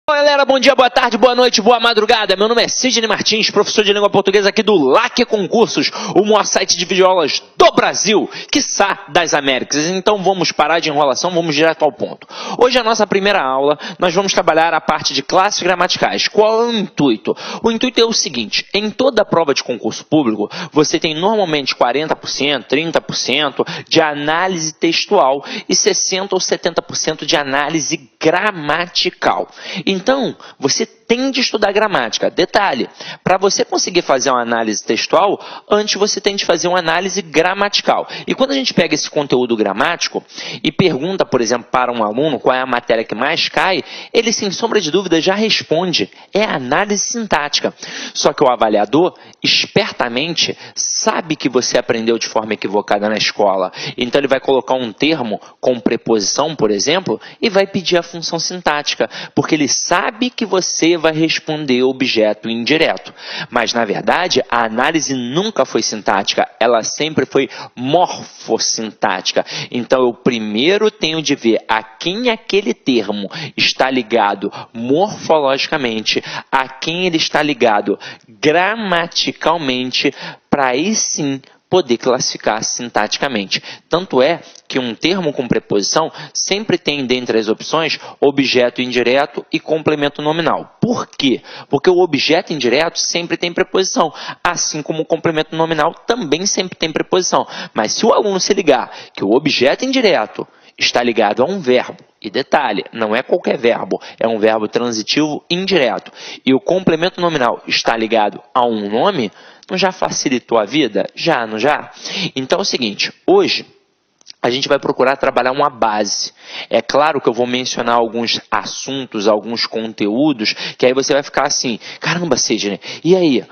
Olá galera, bom dia, boa tarde, boa noite, boa madrugada. Meu nome é Sidney Martins, professor de língua portuguesa aqui do LAC Concursos, o maior site de videoaulas do Brasil, quiçá das Américas. Então vamos parar de enrolação, vamos direto ao ponto. Hoje a nossa primeira aula, nós vamos trabalhar a parte de classes gramaticais. Qual é o intuito? O intuito é o seguinte: em toda prova de concurso público, você tem normalmente 40%, 30% de análise textual e 60% ou 70% de análise gramatical. Então, você tem de estudar gramática. Detalhe, para você conseguir fazer uma análise textual, antes você tem de fazer uma análise gramatical. E quando a gente pega esse conteúdo gramático e pergunta, por exemplo, para um aluno qual é a matéria que mais cai, ele, sem sombra de dúvida, já responde: é a análise sintática. Só que o avaliador, espertamente, sabe que você aprendeu de forma equivocada na escola. Então, ele vai colocar um termo com preposição, por exemplo, e vai pedir a função sintática, porque ele sabe que você vai responder objeto indireto. Mas, na verdade, a análise nunca foi sintática, ela sempre foi morfossintática. Então, eu primeiro tenho de ver a quem aquele termo está ligado morfologicamente, a quem ele está ligado gramaticalmente, para aí sim poder classificar sintaticamente. Tanto é que um termo com preposição sempre tem dentre as opções objeto indireto e complemento nominal. Por quê? Porque o objeto indireto sempre tem preposição, assim como o complemento nominal também sempre tem preposição. Mas se o aluno se ligar que o objeto indireto está ligado a um verbo, e detalhe, não é qualquer verbo, é um verbo transitivo indireto, e o complemento nominal está ligado a um nome, não já facilitou a vida? Já, não já? Então é o seguinte, hoje a gente vai procurar trabalhar uma base. É claro que eu vou mencionar alguns assuntos, alguns conteúdos, que aí você vai ficar assim: caramba, Sidney, e aí?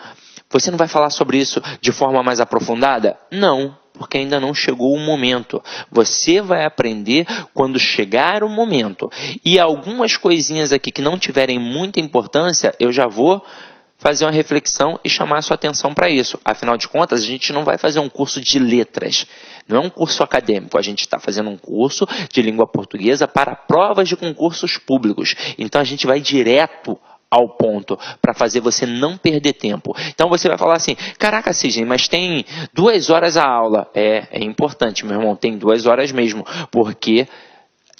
Você não vai falar sobre isso de forma mais aprofundada? Não, porque ainda não chegou o momento. Você vai aprender quando chegar o momento. E algumas coisinhas aqui que não tiverem muita importância, eu já vou fazer uma reflexão e chamar a sua atenção para isso. Afinal de contas, a gente não vai fazer um curso de letras. Não é um curso acadêmico. A gente está fazendo um curso de língua portuguesa para provas de concursos públicos. Então, a gente vai direto ao ponto, para fazer você não perder tempo. Então você vai falar assim: caraca, Sidney, mas tem 2 horas a aula. É importante, meu irmão, tem 2 horas mesmo, porque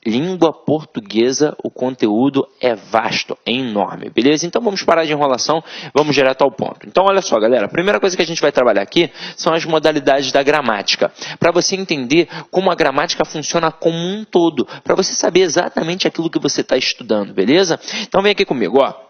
língua portuguesa, o conteúdo é vasto, é enorme, beleza? Então vamos parar de enrolação, vamos direto ao ponto. Então olha só, galera, a primeira coisa que a gente vai trabalhar aqui são as modalidades da gramática, para você entender como a gramática funciona como um todo, para você saber exatamente aquilo que você está estudando, beleza? Então vem aqui comigo, ó.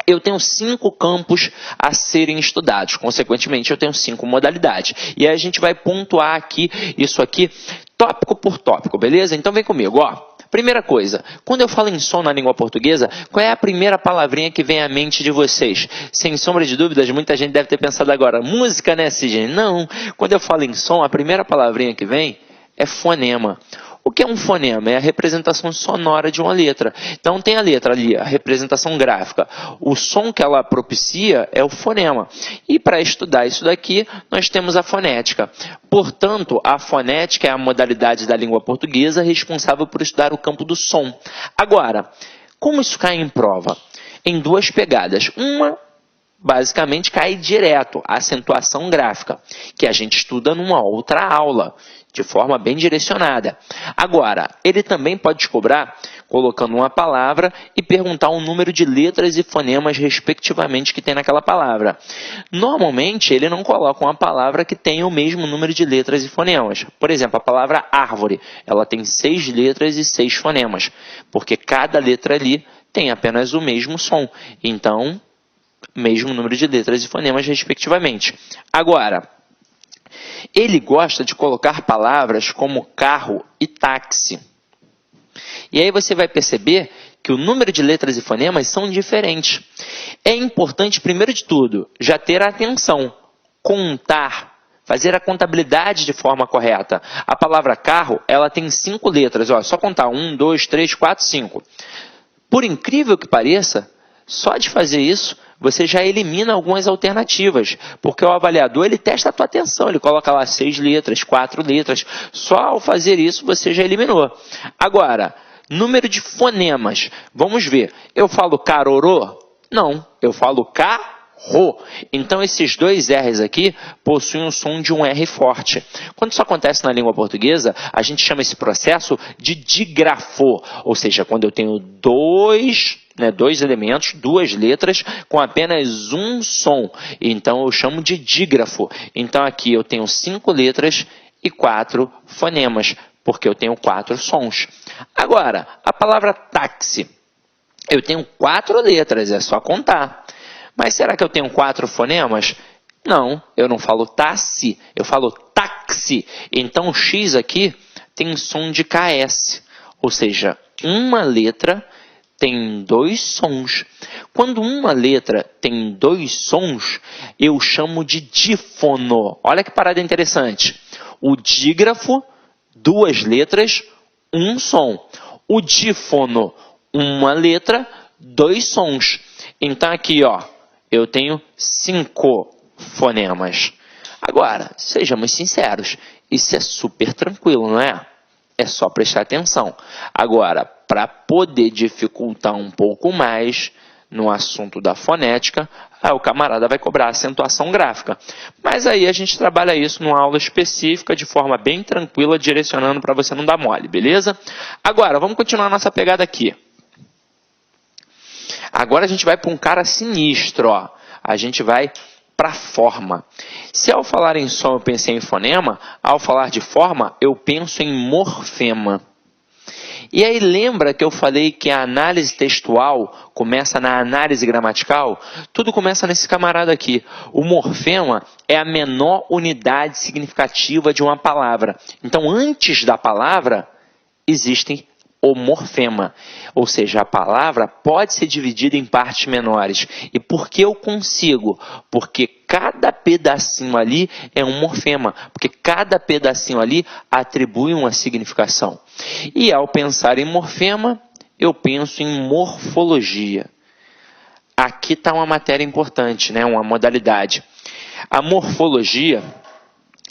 Eu tenho 5 campos a serem estudados, consequentemente eu tenho 5 modalidades. E aí a gente vai pontuar aqui, isso aqui, tópico por tópico, beleza? Então vem comigo, ó. Primeira coisa, quando eu falo em som na língua portuguesa, qual é a primeira palavrinha que vem à mente de vocês? Sem sombra de dúvidas, muita gente deve ter pensado agora: música, né, Sidney? Não, quando eu falo em som, a primeira palavrinha que vem é fonema. O que é um fonema? É a representação sonora de uma letra. Então tem a letra ali, a representação gráfica. O som que ela propicia é o fonema. E para estudar isso daqui, nós temos a fonética. Portanto, a fonética é a modalidade da língua portuguesa responsável por estudar o campo do som. Agora, como isso cai em prova? Em 2 pegadas. Uma, basicamente, cai direto, a acentuação gráfica, que a gente estuda numa outra aula, de forma bem direcionada. Agora, ele também pode te cobrar colocando uma palavra e perguntar o número de letras e fonemas, respectivamente, que tem naquela palavra. Normalmente, ele não coloca uma palavra que tenha o mesmo número de letras e fonemas. Por exemplo, a palavra árvore, ela tem 6 letras e 6 fonemas, porque cada letra ali tem apenas o mesmo som. Então, mesmo número de letras e fonemas, respectivamente. Agora, ele gosta de colocar palavras como carro e táxi. E aí você vai perceber que o número de letras e fonemas são diferentes. É importante, primeiro de tudo, já ter atenção, contar, fazer a contabilidade de forma correta. A palavra carro, ela tem 5 letras, ó, só contar 1, 2, 3, 4, 5. Por incrível que pareça, só de fazer isso, você já elimina algumas alternativas, porque o avaliador ele testa a tua atenção, ele coloca lá 6 letras, 4 letras, só ao fazer isso você já eliminou. Agora, Número de fonemas. Vamos ver. Eu falo carorô? Não, eu falo carro. Então, esses dois R's aqui possuem o som de um R forte. Quando isso acontece na língua portuguesa, a gente chama esse processo de dígrafo. Ou seja, quando eu tenho dois elementos, duas letras, com apenas um som. Então, eu chamo de dígrafo. Então, aqui eu tenho 5 letras e 4 fonemas, porque eu tenho 4 sons. Agora, a palavra táxi. Eu tenho 4 letras, é só contar. Mas será que eu tenho 4 fonemas? Não, eu não falo táxi, eu falo táxi. Então, o X aqui tem som de KS. Ou seja, uma letra tem 2 sons. Quando uma letra tem 2 sons, eu chamo de dífono. Olha que parada interessante. O dígrafo, 2 letras, 1 som. O dífono, uma letra, 2 sons. Então aqui, ó, eu tenho 5 fonemas. Agora, sejamos sinceros, isso é super tranquilo, não é? É só prestar atenção. Agora, para poder dificultar um pouco mais no assunto da fonética, o camarada vai cobrar acentuação gráfica. Mas aí a gente trabalha isso numa aula específica, de forma bem tranquila, direcionando para você não dar mole, beleza? Agora, vamos continuar a nossa pegada aqui. Agora a gente vai para um cara sinistro, ó. A gente vai para forma. Se ao falar em som eu pensei em fonema, ao falar de forma eu penso em morfema. E aí lembra que eu falei que a análise textual começa na análise gramatical? Tudo começa nesse camarada aqui. O morfema é a menor unidade significativa de uma palavra. Então, antes da palavra, existe o morfema. Ou seja, a palavra pode ser dividida em partes menores. E por que eu consigo? Porque cada pedacinho ali é um morfema. Porque cada pedacinho ali atribui uma significação. E ao pensar em morfema, eu penso em morfologia. Aqui está uma matéria importante, né? Uma modalidade. A morfologia,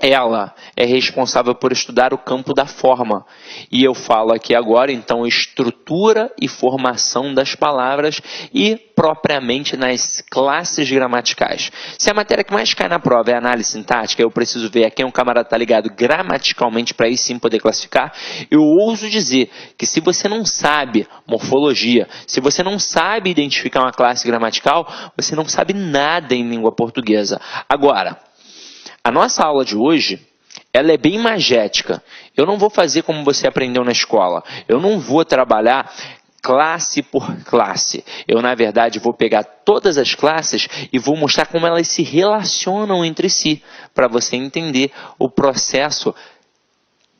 ela é responsável por estudar o campo da forma. E eu falo aqui agora, então, estrutura e formação das palavras e propriamente nas classes gramaticais. Se a matéria que mais cai na prova é análise sintática, eu preciso ver a quem um camarada está ligado gramaticalmente para aí sim poder classificar. Eu ouso dizer que se você não sabe morfologia, se você não sabe identificar uma classe gramatical, você não sabe nada em língua portuguesa. Agora, a nossa aula de hoje, ela é bem magética. Eu não vou fazer como você aprendeu na escola. Eu não vou trabalhar classe por classe. Eu, na verdade, vou pegar todas as classes e vou mostrar como elas se relacionam entre si, para você entender o processo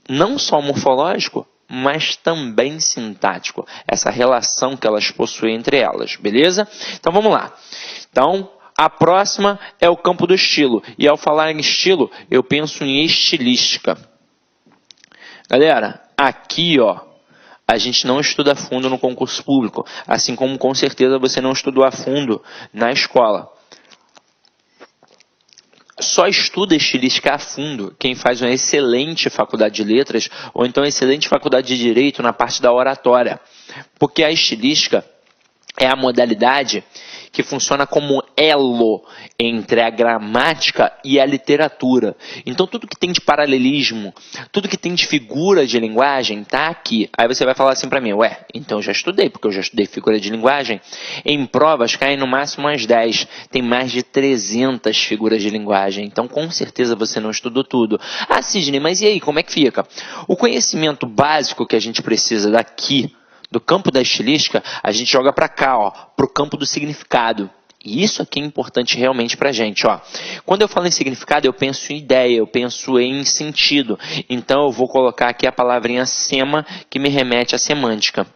não só morfológico, mas também sintático. Essa relação que elas possuem entre elas, beleza? Então, vamos lá. Então, a próxima é o campo do estilo. E ao falar em estilo, eu penso em estilística. Galera, aqui, ó, a gente não estuda a fundo no concurso público. Assim como, com certeza, você não estudou a fundo na escola. Só estuda estilística a fundo quem faz uma excelente faculdade de letras ou então excelente faculdade de direito na parte da oratória. Porque a estilística é a modalidade que funciona como elo entre a gramática e a literatura. Então, tudo que tem de paralelismo, tudo que tem de figura de linguagem, está aqui. Aí você vai falar assim para mim, ué, então eu já estudei, porque eu já estudei figura de linguagem. Em provas, caem no máximo umas 10. Tem mais de 300 figuras de linguagem. Então, com certeza, você não estudou tudo. Ah, Sidney, mas e aí, como é que fica? O conhecimento básico que a gente precisa daqui, do campo da estilística, a gente joga para cá, ó, para o campo do significado. E isso aqui é importante realmente para a gente. Ó. Quando eu falo em significado, eu penso em ideia, eu penso em sentido. Então, eu vou colocar aqui a palavrinha sema, que me remete à semântica.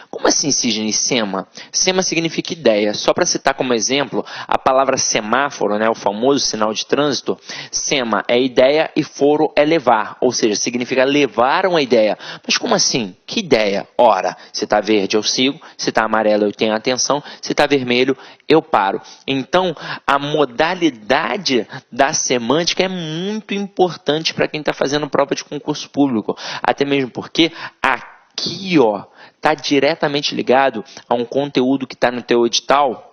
Como assim, Sidney, sema? Sema significa ideia. Só para citar como exemplo, a palavra semáforo, né, o famoso sinal de trânsito, sema é ideia e foro é levar, ou seja, significa levar uma ideia. Mas como assim? Que ideia? Ora, se está verde eu sigo, se está amarelo eu tenho atenção, se está vermelho eu paro. Então, a modalidade da semântica é muito importante para quem está fazendo prova de concurso público, até mesmo porque a aqui, ó, está diretamente ligado a um conteúdo que está no teu edital,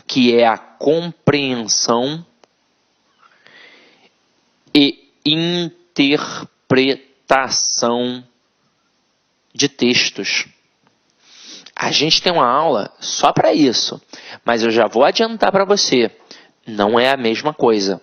que é a compreensão e interpretação de textos. A gente tem uma aula só para isso, mas eu já vou adiantar para você, não é a mesma coisa.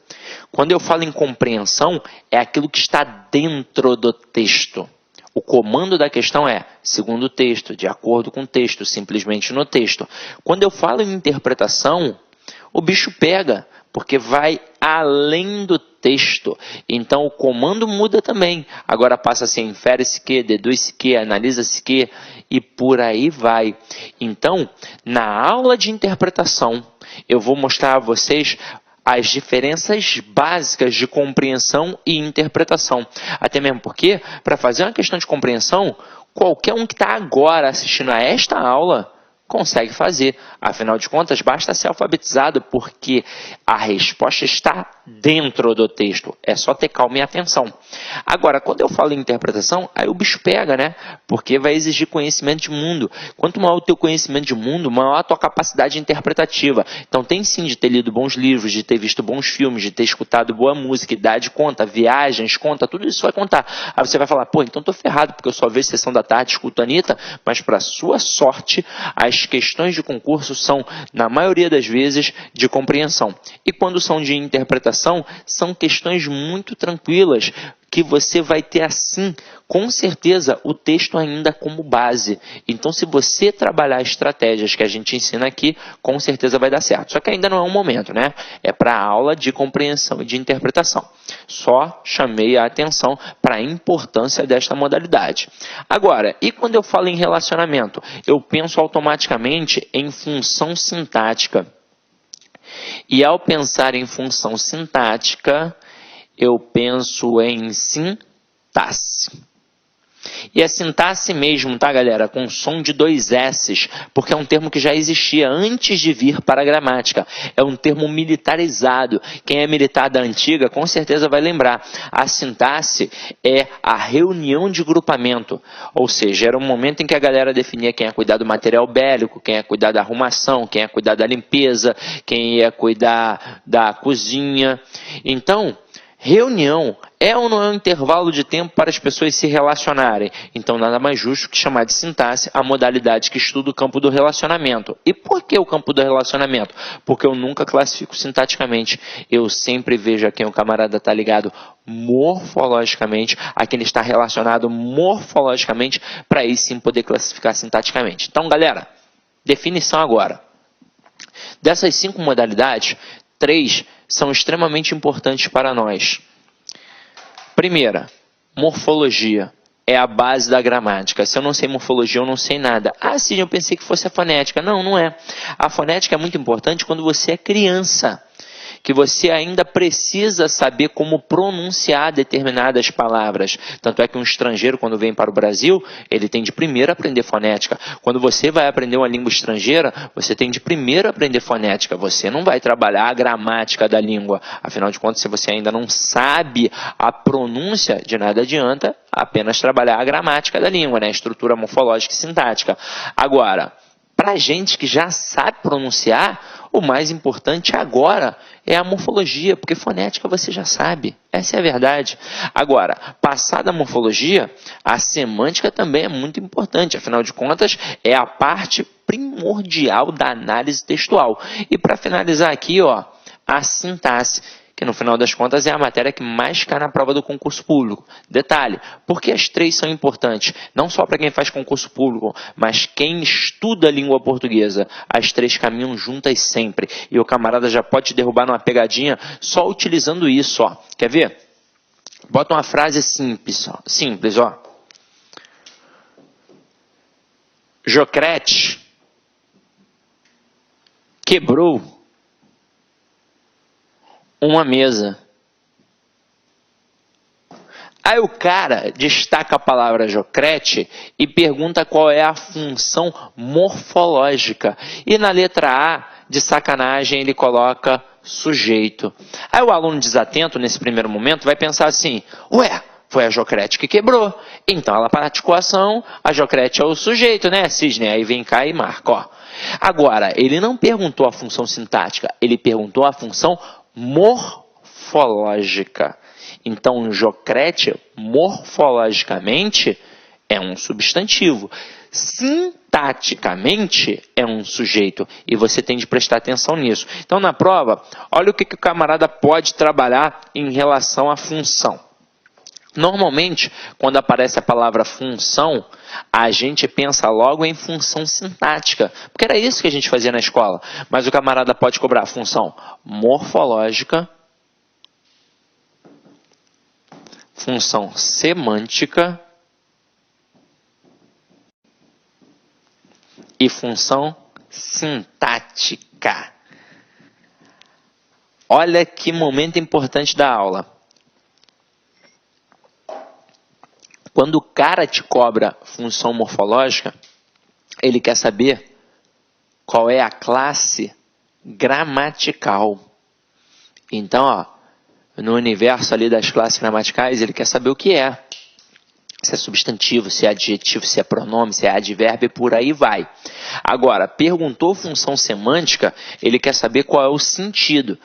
Quando eu falo em compreensão, é aquilo que está dentro do texto. O comando da questão é, segundo o texto, de acordo com o texto, simplesmente no texto. Quando eu falo em interpretação, o bicho pega, porque vai além do texto. Então, o comando muda também. Agora passa a ser infere-se que, deduz-se que, analisa-se que, e por aí vai. Então, na aula de interpretação, eu vou mostrar a vocês as diferenças básicas de compreensão e interpretação. Até mesmo porque, para fazer uma questão de compreensão, qualquer um que está agora assistindo a esta aula consegue fazer. Afinal de contas, basta ser alfabetizado, porque a resposta está dentro do texto. É só ter calma e atenção. Agora, quando eu falo em interpretação, aí o bicho pega, né? Porque vai exigir conhecimento de mundo. Quanto maior o teu conhecimento de mundo, maior a tua capacidade interpretativa. Então, tem sim de ter lido bons livros, de ter visto bons filmes, de ter escutado boa música, idade conta, viagens conta, tudo isso vai contar. Aí você vai falar, pô, então tô ferrado, porque eu só vejo Sessão da Tarde, escuto a Anitta, mas para sua sorte, as questões de concurso são, na maioria das vezes, de compreensão. E quando são de interpretação, são questões muito tranquilas, que você vai ter assim, com certeza, o texto ainda como base. Então, se você trabalhar estratégias que a gente ensina aqui, com certeza vai dar certo. Só que ainda não é um momento, né? É para a aula de compreensão e de interpretação. Só chamei a atenção para a importância desta modalidade. Agora, e quando eu falo em relacionamento? Eu penso automaticamente em função sintática. E ao pensar em função sintática, eu penso em sintaxe. E é sintaxe mesmo, tá, galera? Com som de 2 S's, porque é um termo que já existia antes de vir para a gramática. É um termo militarizado. Quem é militar da antiga, com certeza vai lembrar. A sintaxe é a reunião de grupamento. Ou seja, era um momento em que a galera definia quem ia cuidar do material bélico, quem ia cuidar da arrumação, quem ia cuidar da limpeza, quem ia cuidar da cozinha. Então, reunião é ou não é um intervalo de tempo para as pessoas se relacionarem? Então, nada mais justo que chamar de sintaxe a modalidade que estuda o campo do relacionamento. E por que o campo do relacionamento? Porque eu nunca classifico sintaticamente. Eu sempre vejo a quem o camarada está ligado morfologicamente, a quem ele está relacionado morfologicamente, para aí sim poder classificar sintaticamente. Então, galera, definição agora. Dessas 5 modalidades, 3 são extremamente importantes para nós. Primeira, morfologia. É a base da gramática. Se eu não sei morfologia, eu não sei nada. Ah, sim, eu pensei que fosse a fonética. Não, não é. A fonética é muito importante quando você é criança, que você ainda precisa saber como pronunciar determinadas palavras. Tanto é que um estrangeiro, quando vem para o Brasil, ele tem de primeiro aprender fonética. Quando você vai aprender uma língua estrangeira, você tem de primeiro aprender fonética. Você não vai trabalhar a gramática da língua. Afinal de contas, se você ainda não sabe a pronúncia, de nada adianta apenas trabalhar a gramática da língua, né? A estrutura morfológica e sintática. Agora, para gente que já sabe pronunciar, o mais importante agora é a morfologia, porque fonética você já sabe. Essa é a verdade. Agora, passada a morfologia, a semântica também é muito importante. Afinal de contas, é a parte primordial da análise textual. E para finalizar aqui, ó, a sintaxe, que no final das contas é a matéria que mais cai na prova do concurso público. Detalhe, porque as 3 são importantes, não só para quem faz concurso público, mas quem estuda a língua portuguesa. As 3 caminham juntas sempre. E o camarada já pode te derrubar numa pegadinha só utilizando isso, ó. Quer ver? Bota uma frase simples, ó. Simples, ó. Jocrete quebrou uma mesa. Aí o cara destaca a palavra Jocrete e pergunta qual é a função morfológica. E na letra A, de sacanagem, ele coloca sujeito. Aí o aluno desatento, nesse primeiro momento, vai pensar assim, ué, Foi a Jocrete que quebrou. Então ela praticou a ação, a Jocrete é o sujeito, né, Cisne? Aí vem cá e marca, ó. Agora, ele não perguntou a função sintática, ele perguntou a função morfológica. Então, Jocrete, morfologicamente, é um substantivo. Sintaticamente, é um sujeito. E você tem de prestar atenção nisso. Então, na prova, olha o que o camarada pode trabalhar em relação à função. Normalmente, quando aparece a palavra função, a gente pensa logo em função sintática, porque era isso que a gente fazia na escola. Mas o camarada pode cobrar função morfológica, função semântica e função sintática. Olha que momento importante da aula. Quando o cara te cobra função morfológica, ele quer saber qual é a classe gramatical. Então, ó, no universo ali das classes gramaticais, ele quer saber o que é. Se é substantivo, se é adjetivo, se é pronome, se é advérbio, e por aí vai. Agora, perguntou função semântica, ele quer saber qual é o sentido.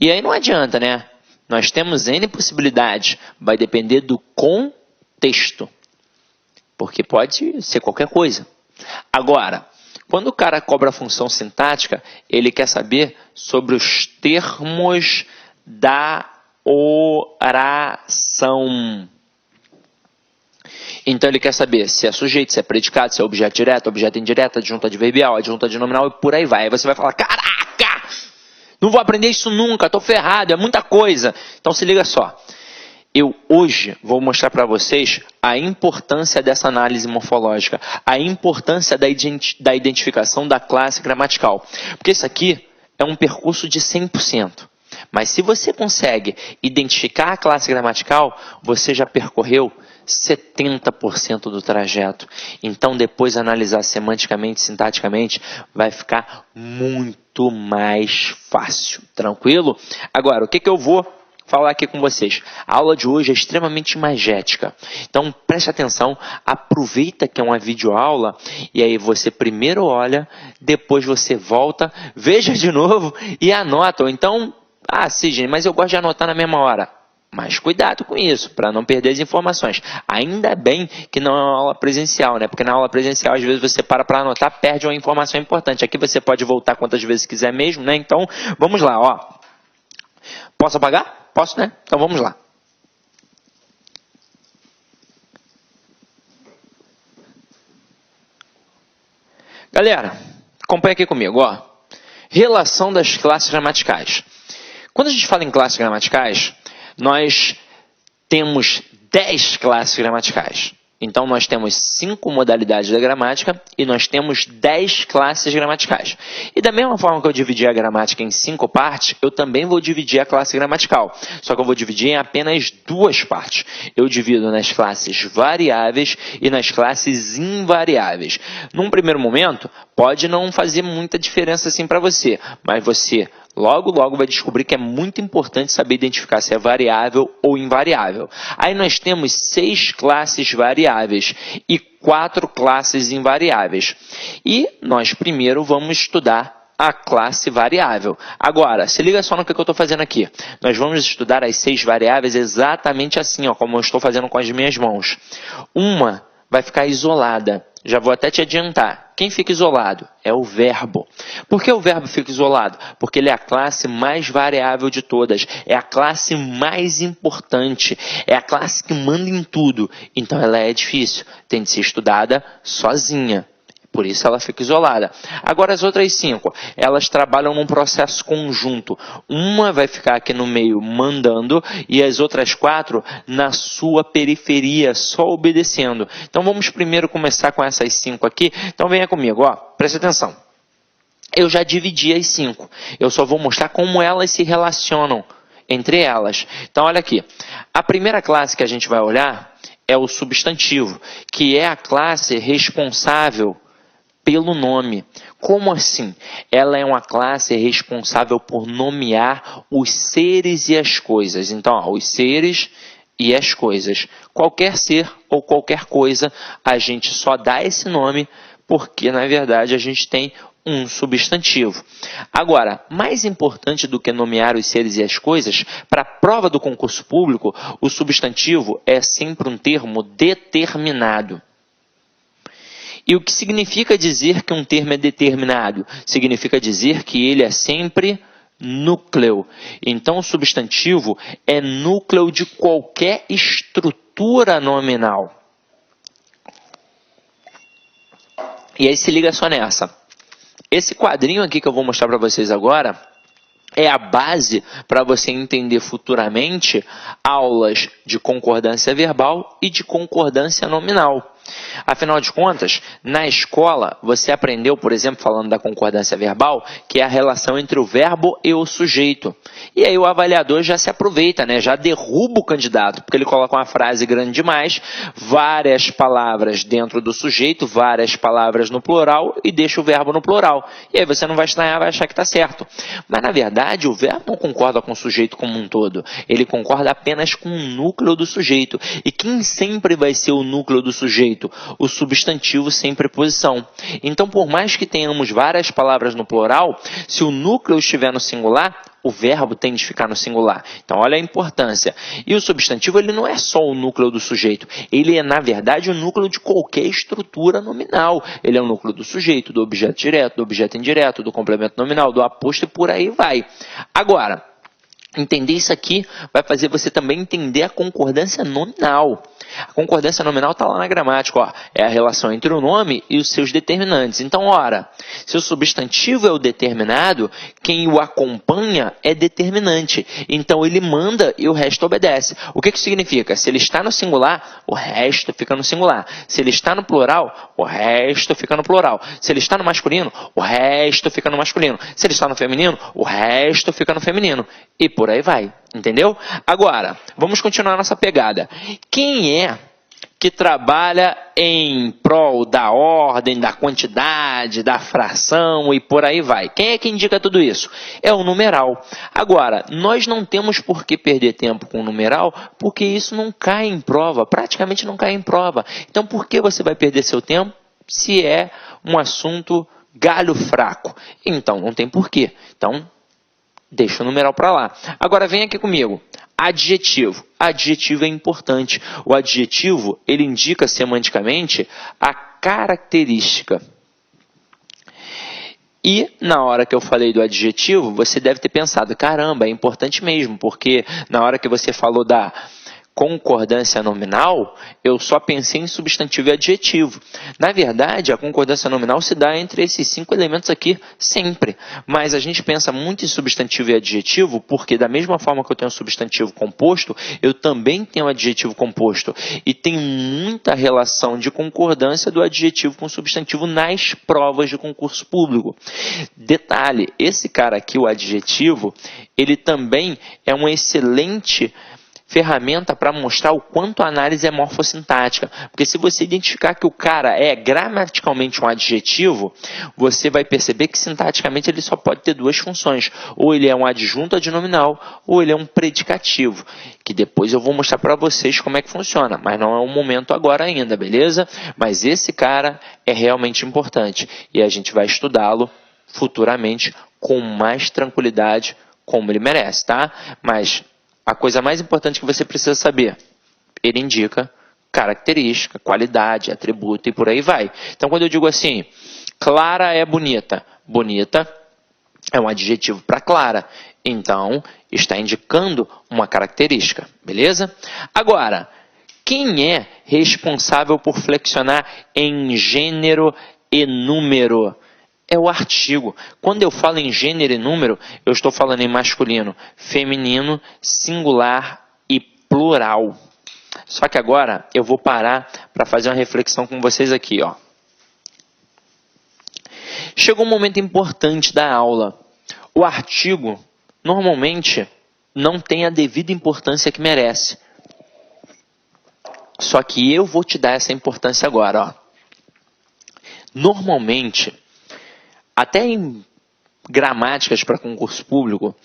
E aí não adianta, né? Nós temos N possibilidades, vai depender do contexto, porque pode ser qualquer coisa. Agora, quando o cara cobra a função sintática, ele quer saber sobre os termos da oração. Então ele quer saber se é sujeito, se é predicado, se é objeto direto, objeto indireto, adjunto adverbial, adjunto adnominal e por aí vai. Aí você vai falar, caraca, não vou aprender isso nunca, estou ferrado, é muita coisa. Então se liga só. Eu hoje vou mostrar para vocês a importância dessa análise morfológica, a importância da identificação da classe gramatical. Porque isso aqui é um percurso de 100%. Mas se você consegue identificar a classe gramatical, você já percorreu 70% do trajeto. Então, depois analisar semanticamente, sintaticamente, vai ficar muito mais fácil. Tranquilo? Agora, o que eu vou falar aqui com vocês? A aula de hoje é extremamente imagética. Então, preste atenção, aproveita que é uma videoaula e aí você primeiro olha, depois você volta, veja de novo e anota. Ou então, Cisne, mas eu gosto de anotar na mesma hora. Mas cuidado com isso, para não perder as informações. Ainda bem que não é uma aula presencial, né? Porque na aula presencial, às vezes, você para anotar, perde uma informação importante. Aqui você pode voltar quantas vezes quiser mesmo, né? Então, vamos lá, ó. Posso apagar? Posso, né? Então, vamos lá. Galera, acompanha aqui comigo, ó. Relação das classes gramaticais. Quando a gente fala em classes gramaticais, nós temos 10 classes gramaticais. Então, nós temos 5 modalidades da gramática e nós temos 10 classes gramaticais. E da mesma forma que eu dividi a gramática em 5 partes, eu também vou dividir a classe gramatical. Só que eu vou dividir em apenas 2 partes. Eu divido nas classes variáveis e nas classes invariáveis. Num primeiro momento, pode não fazer muita diferença assim para você, mas você logo vai descobrir que é muito importante saber identificar se é variável ou invariável. Aí nós temos 6 classes variáveis e 4 classes invariáveis. E nós primeiro vamos estudar a classe variável. Agora, se liga só no que eu estou fazendo aqui. Nós vamos estudar as 6 variáveis exatamente assim, ó, como eu estou fazendo com as minhas mãos. Uma vai ficar isolada. Já vou até te adiantar. Quem fica isolado? É o verbo. Por que o verbo fica isolado? Porque ele é a classe mais variável de todas. É a classe mais importante. É a classe que manda em tudo. Então ela é difícil. Tem de ser estudada sozinha. Por isso ela fica isolada. Agora as outras 5, elas trabalham num processo conjunto. Uma vai ficar aqui no meio mandando e as outras 4 na sua periferia, só obedecendo. Então vamos primeiro começar com essas 5 aqui. Então venha comigo, ó, preste atenção. Eu já dividi as 5. Eu só vou mostrar como elas se relacionam entre elas. Então olha aqui. A primeira classe que a gente vai olhar é o substantivo, que é a classe responsável pelo nome. Como assim? Ela é uma classe responsável por nomear os seres e as coisas. Então, ó, os seres e as coisas. Qualquer ser ou qualquer coisa, a gente só dá esse nome porque, na verdade, a gente tem um substantivo. Agora, mais importante do que nomear os seres e as coisas, para a prova do concurso público, o substantivo é sempre um termo determinado. E o que significa dizer que um termo é determinado? Significa dizer que ele é sempre núcleo. Então, o substantivo é núcleo de qualquer estrutura nominal. E aí se liga só nessa. Esse quadrinho aqui que eu vou mostrar para vocês agora é a base para você entender futuramente aulas de concordância verbal e de concordância nominal. Afinal de contas, na escola, você aprendeu, por exemplo, falando da concordância verbal, que é a relação entre o verbo e o sujeito. E aí o avaliador já se aproveita, né? Já derruba o candidato, porque ele coloca uma frase grande demais, várias palavras dentro do sujeito, várias palavras no plural e deixa o verbo no plural. E aí você não vai estranhar, vai achar que está certo. Mas, na verdade, o verbo não concorda com o sujeito como um todo. Ele concorda apenas com o núcleo do sujeito. E quem sempre vai ser o núcleo do sujeito? O substantivo sem preposição. Então, por mais que tenhamos várias palavras no plural, se o núcleo estiver no singular, o verbo tem de ficar no singular. Então, olha a importância. E o substantivo, ele não é só o núcleo do sujeito. Ele é, na verdade, o núcleo de qualquer estrutura nominal. Ele é o núcleo do sujeito, do objeto direto, do objeto indireto, do complemento nominal, do aposto e por aí vai. Agora, entender isso aqui vai fazer você também entender a concordância nominal. A concordância nominal está lá na gramática, ó, é a relação entre o nome e os seus determinantes. Então, ora, se o substantivo é o determinado, quem o acompanha é determinante. Então, ele manda e o resto obedece. O que isso significa? Se ele está no singular, o resto fica no singular. Se ele está no plural, o resto fica no plural. Se ele está no masculino, o resto fica no masculino. Se ele está no feminino, o resto fica no feminino. E por aí vai. Entendeu? Agora, vamos continuar nossa pegada. Quem é que trabalha em prol da ordem, da quantidade, da fração e por aí vai? Quem é que indica tudo isso? É o numeral. Agora, nós não temos por que perder tempo com o numeral, porque isso não cai em prova, praticamente não cai em prova. Então, por que você vai perder seu tempo se é um assunto galho fraco? Então, não tem porquê. Então, deixa o numeral para lá. Agora vem aqui comigo. Adjetivo. Adjetivo é importante. O adjetivo, ele indica semanticamente a característica. E na hora que eu falei do adjetivo, você deve ter pensado, caramba, é importante mesmo, porque na hora que você falou da concordância nominal, eu só pensei em substantivo e adjetivo. Na verdade, a concordância nominal se dá entre esses 5 elementos aqui sempre. Mas a gente pensa muito em substantivo e adjetivo porque da mesma forma que eu tenho substantivo composto, eu também tenho adjetivo composto. E tem muita relação de concordância do adjetivo com o substantivo nas provas de concurso público. Detalhe, esse cara aqui, o adjetivo, ele também é um excelente ferramenta para mostrar o quanto a análise é morfossintática. Porque se você identificar que o cara é gramaticalmente um adjetivo, você vai perceber que sintaticamente ele só pode ter 2 funções. Ou ele é um adjunto adnominal, ou ele é um predicativo. Que depois eu vou mostrar para vocês como é que funciona. Mas não é o momento agora ainda, beleza? Mas esse cara é realmente importante. E a gente vai estudá-lo futuramente com mais tranquilidade, como ele merece, tá? Mas a coisa mais importante que você precisa saber, ele indica característica, qualidade, atributo e por aí vai. Então, quando eu digo assim, Clara é bonita, bonita é um adjetivo para Clara. Então, está indicando uma característica, beleza? Agora, quem é responsável por flexionar em gênero e número? É o artigo. Quando eu falo em gênero e número, eu estou falando em masculino, feminino, singular e plural. Só que agora eu vou parar para fazer uma reflexão com vocês aqui, ó. Chegou um momento importante da aula. O artigo, normalmente, não tem a devida importância que merece. Só que eu vou te dar essa importância agora, ó. Normalmente, até em gramáticas para concurso público,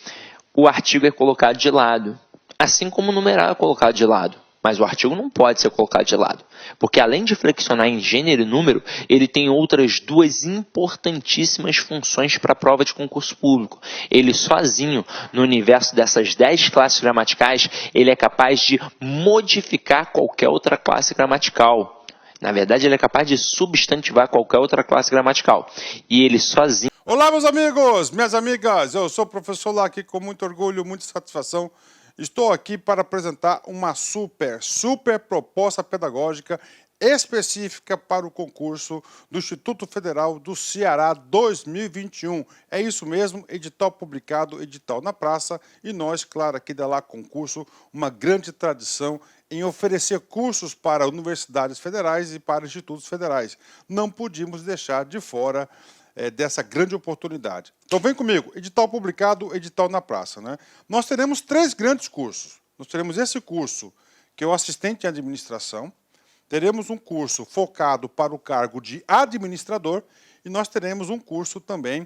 o artigo é colocado de lado. assim como o numeral é colocado de lado. Mas o artigo não pode ser colocado de lado, porque além de flexionar em gênero e número, ele tem outras duas importantíssimas funções para a prova de concurso público. Ele sozinho, no universo dessas 10 classes gramaticais, ele é capaz de modificar qualquer outra classe gramatical. Na verdade, ele é capaz de substantivar qualquer outra classe gramatical. E ele sozinho... Olá, meus amigos, minhas amigas, eu sou o professor Lac, com muito orgulho, muita satisfação. Estou aqui para apresentar uma super proposta pedagógica específica para o concurso do Instituto Federal do Ceará 2021. É isso mesmo, edital publicado, edital na praça, e nós, claro, aqui da Lá Concurso, uma grande tradição em oferecer cursos para universidades federais e para institutos federais. Não podíamos deixar de fora dessa grande oportunidade. Então vem comigo, edital publicado, edital na praça, né? Nós teremos 3 grandes cursos. Nós teremos esse curso, que é o assistente em administração, teremos um curso focado para o cargo de administrador, e nós teremos um curso também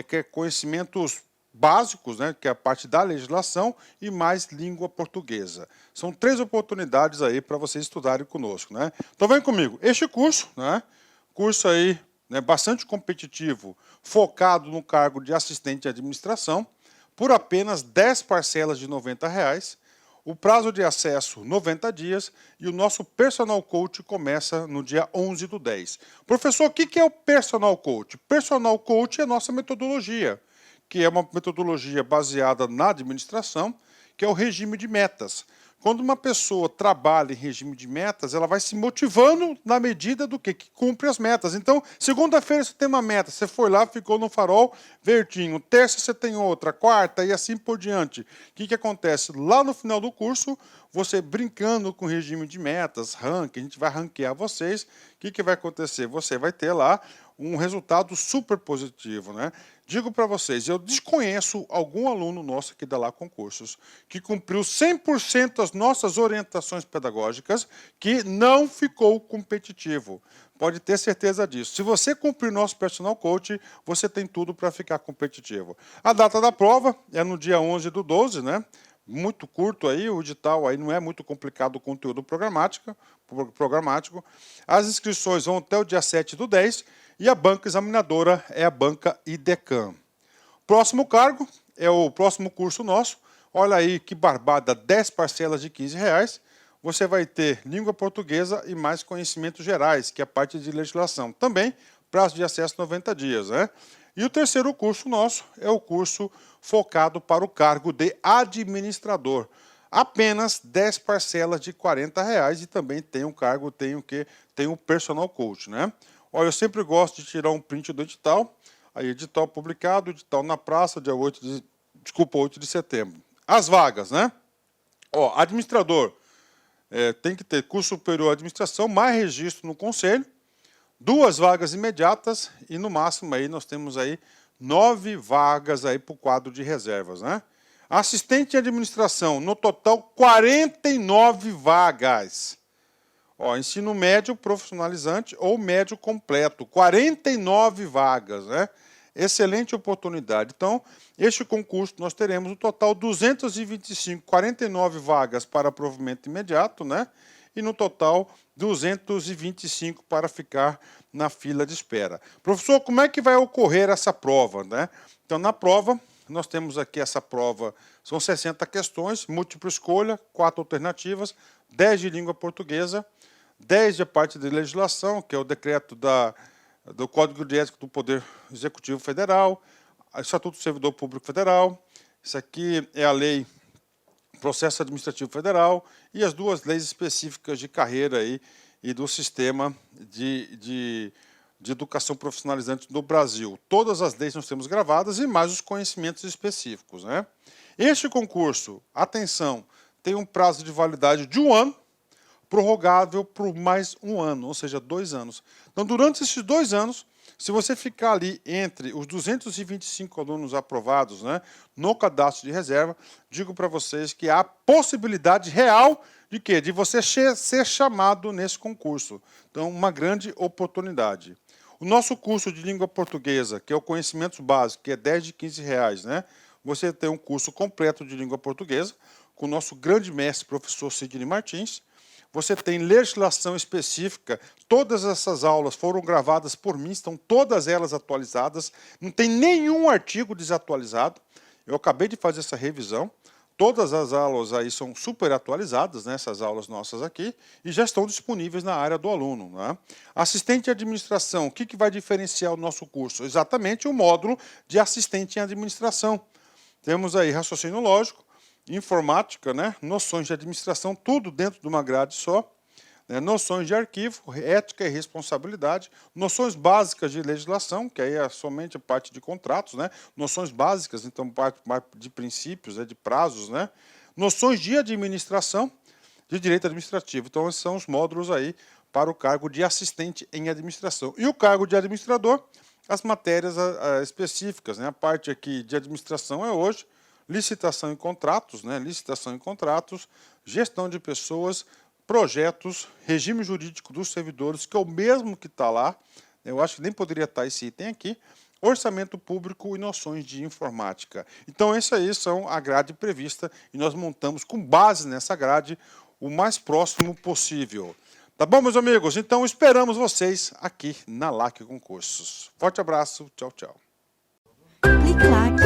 que é conhecimentos básicos, né, que é a parte da legislação, e mais língua portuguesa. São 3 oportunidades aí para vocês estudarem conosco, né? Então vem comigo, este curso, né, curso aí, né, bastante competitivo, focado no cargo de assistente de administração, por apenas 10 parcelas de R$ 90, o prazo de acesso 90 dias, e o nosso Personal Coach começa no dia 11/10. Professor, o que é o Personal Coach? Personal Coach é a nossa metodologia, que é uma metodologia baseada na administração, que é o regime de metas. Quando uma pessoa trabalha em regime de metas, ela vai se motivando na medida do que cumpre as metas. Então, segunda-feira você tem uma meta, você foi lá, ficou no farol verdinho. Terça você tem outra, quarta e assim por diante. O que acontece? Lá no final do curso, você brincando com o regime de metas, ranking, a gente vai ranquear vocês. O que vai acontecer? Você vai ter lá um resultado super positivo, né? Digo para vocês, eu desconheço algum aluno nosso aqui da Lá Concursos que cumpriu 100% as nossas orientações pedagógicas que não ficou competitivo. Pode ter certeza disso. Se você cumprir nosso Personal Coach, você tem tudo para ficar competitivo. A data da prova é no dia 11/12, né? Muito curto aí, o edital aí não é muito complicado o conteúdo programático. As inscrições vão até o dia 7/10, e a banca examinadora é a banca IDECAM. Próximo cargo é o próximo curso nosso. Olha aí que barbada, 10 parcelas de R$ 15. Você vai ter língua portuguesa e mais conhecimentos gerais, que é a parte de legislação. Também prazo de acesso 90 dias, né? E o terceiro curso nosso é o curso focado para o cargo de administrador. Apenas 10 parcelas de R$ 40, e também tem um cargo, tem o Personal Coach, né? Olha, eu sempre gosto de tirar um print do edital. Aí, edital publicado, edital na praça, dia 8 de setembro. As vagas, né? Ó, administrador, tem que ter curso superior à administração, mais registro no conselho, 2 vagas imediatas, e no máximo aí nós temos aí 9 vagas aí para o quadro de reservas, né? Assistente de administração, no total 49 vagas. Ó, ensino médio profissionalizante ou médio completo, 49 vagas, né? Excelente oportunidade. Então, este concurso nós teremos no total 225, 49 vagas para provimento imediato, né? E no total 225 para ficar na fila de espera. Professor, como é que vai ocorrer essa prova, né? Então, na prova, nós temos aqui essa prova, são 60 questões, múltipla escolha, 4 alternativas, 10 de língua portuguesa, 10 de parte de legislação, que é o decreto do Código de Ética do Poder Executivo Federal, o Estatuto do Servidor Público Federal, isso aqui é a lei Processo Administrativo Federal e as 2 leis específicas de carreira aí e do sistema de educação profissionalizante do Brasil. Todas as leis nós temos gravadas e mais os conhecimentos específicos, né? Este concurso, atenção, tem um prazo de validade de 1 ano, prorrogável por mais 1 ano, ou seja, 2 anos. Então, durante esses 2 anos, se você ficar ali entre os 225 alunos aprovados, né, no cadastro de reserva, digo para vocês que há possibilidade real de quê? De você ser chamado nesse concurso. Então, uma grande oportunidade. O nosso curso de língua portuguesa, que é o Conhecimentos Básicos, que é 10 de R$ 15, né? Você tem um curso completo de língua portuguesa, com o nosso grande mestre, professor Sidney Martins. Você tem legislação específica, todas essas aulas foram gravadas por mim, estão todas elas atualizadas, não tem nenhum artigo desatualizado. Eu acabei de fazer essa revisão, todas as aulas aí são super atualizadas, né, essas aulas nossas aqui, e já estão disponíveis na área do aluno. Né? Assistente de administração, o que vai diferenciar o nosso curso? Exatamente o módulo de assistente em administração. Temos aí raciocínio lógico, informática, né? Noções de administração, tudo dentro de uma grade só, né? Noções de arquivo, ética e responsabilidade, noções básicas de legislação, que aí é somente a parte de contratos, né? Noções básicas, então parte de princípios, de prazos, né? Noções de administração, de direito administrativo. Então esses são os módulos aí para o cargo de assistente em administração. E o cargo de administrador, as matérias específicas, né? A parte aqui de administração é hoje licitação e contratos, né? Licitação e contratos, gestão de pessoas, projetos, regime jurídico dos servidores, que é o mesmo que está lá, eu acho que nem poderia estar esse item aqui, orçamento público e noções de informática. Então, essas aí são a grade prevista e nós montamos com base nessa grade o mais próximo possível. Tá bom, meus amigos? Então, esperamos vocês aqui na LAC Concursos. Forte abraço, tchau, tchau. Clique lá